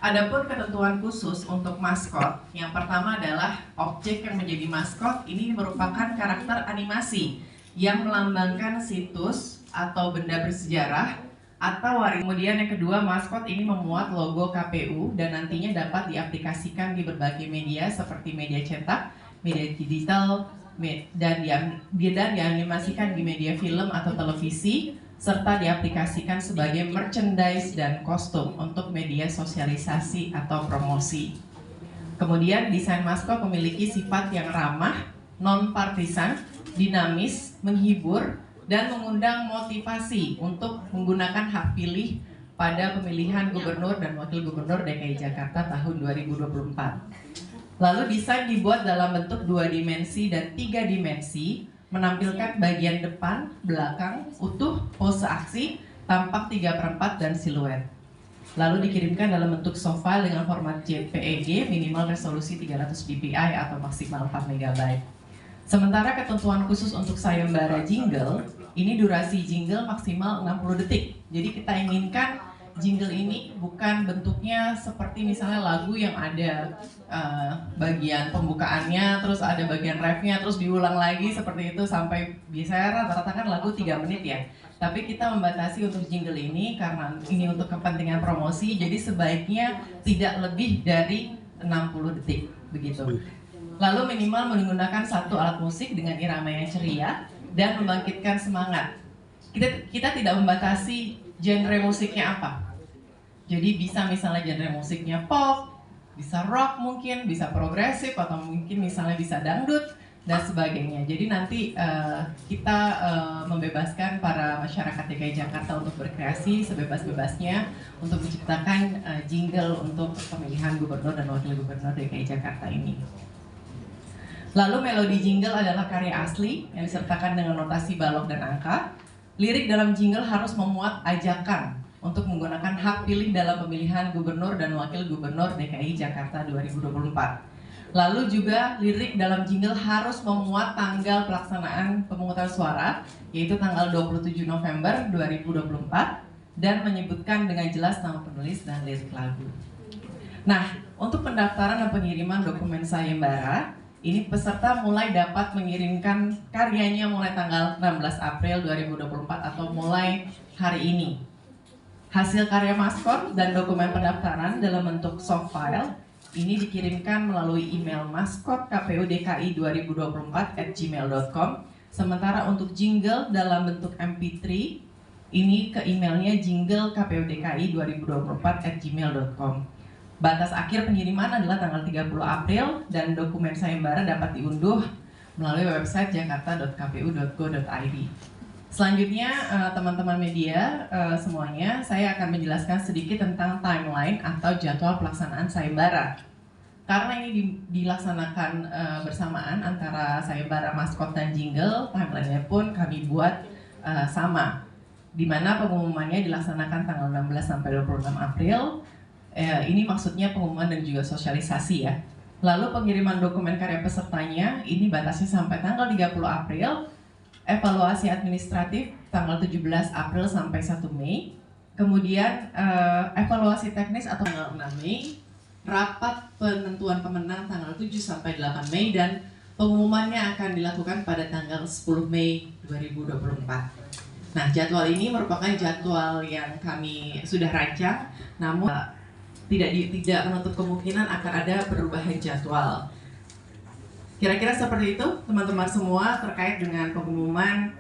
Adapun ketentuan khusus untuk maskot, yang pertama adalah objek yang menjadi maskot ini merupakan karakter animasi yang melambangkan situs atau benda bersejarah atau warisan. Kemudian yang kedua, maskot ini memuat logo KPU dan nantinya dapat diaplikasikan di berbagai media seperti media cetak, media digital, dan dianimasikan di media film atau televisi, serta diaplikasikan sebagai merchandise dan kostum untuk media sosialisasi atau promosi. Kemudian desain maskot memiliki sifat yang ramah, non-partisan, dinamis, menghibur, dan mengundang motivasi untuk menggunakan hak pilih pada pemilihan gubernur dan wakil gubernur DKI Jakarta tahun 2024. Lalu desain dibuat dalam bentuk 2 dimensi dan 3 dimensi, menampilkan bagian depan, belakang, utuh, pose aksi, tampak 3/4 dan siluet. Lalu dikirimkan dalam bentuk soft file dengan format JPEG minimal resolusi 300 dpi atau maksimal 4 MB. Sementara ketentuan khusus untuk sayembara jingle, ini durasi jingle maksimal 60 detik. Jadi kita inginkan jingle ini bukan bentuknya seperti misalnya lagu yang ada bagian pembukaannya, terus ada bagian refnya, terus diulang lagi seperti itu sampai biasanya rata-rata kan lagu 3 menit ya. Tapi kita membatasi untuk jingle ini karena ini untuk kepentingan promosi, jadi sebaiknya tidak lebih dari 60 detik begitu. Lalu minimal menggunakan 1 alat musik dengan irama yang ceria dan membangkitkan semangat. Kita tidak membatasi genre musiknya apa. Jadi bisa misalnya genre musiknya pop, bisa rock mungkin, bisa progresif, atau mungkin misalnya bisa dangdut, dan sebagainya. Jadi nanti kita membebaskan para masyarakat DKI Jakarta untuk berkreasi sebebas-bebasnya untuk menciptakan jingle untuk pemilihan gubernur dan wakil gubernur DKI Jakarta ini. Lalu melodi jingle adalah karya asli yang disertakan dengan notasi balok dan angka. Lirik dalam jingle harus memuat ajakan untuk menggunakan hak pilih dalam pemilihan gubernur dan wakil gubernur DKI Jakarta 2024. Lalu juga lirik dalam jingle harus memuat tanggal pelaksanaan pemungutan suara, yaitu tanggal 27 November 2024, dan menyebutkan dengan jelas nama penulis dan lirik lagu. Nah, untuk pendaftaran dan pengiriman dokumen sayembara, ini peserta mulai dapat mengirimkan karyanya mulai tanggal 16 April 2024 atau mulai hari ini. Hasil karya maskot dan dokumen pendaftaran dalam bentuk soft file ini dikirimkan melalui email maskotKPUDKI2024@gmail.com. Sementara untuk jingle dalam bentuk MP3 ini ke emailnya jinglekpudki2024@gmail.com. Batas akhir pengiriman adalah tanggal 30 April dan dokumen sayembara dapat diunduh melalui website jakarta.kpu.go.id. Selanjutnya teman-teman media semuanya, saya akan menjelaskan sedikit tentang timeline atau jadwal pelaksanaan sayembara. Karena ini dilaksanakan bersamaan antara sayembara maskot dan jingle, timeline-nya pun kami buat sama, di mana pengumumannya dilaksanakan tanggal 16 sampai 26 April. Ini maksudnya pengumuman dan juga sosialisasi ya. Lalu pengiriman dokumen karya pesertanya ini batasnya sampai tanggal 30 April. Evaluasi administratif tanggal 17 April sampai 1 Mei. Kemudian evaluasi teknis atau tanggal 6 Mei. Rapat penentuan pemenang tanggal 7 sampai 8 Mei dan pengumumannya akan dilakukan pada tanggal 10 Mei 2024. Nah, jadwal ini merupakan jadwal yang kami sudah rancang, namun tidak menutup kemungkinan akan ada perubahan jadwal. Kira-kira seperti itu teman-teman semua terkait dengan pengumuman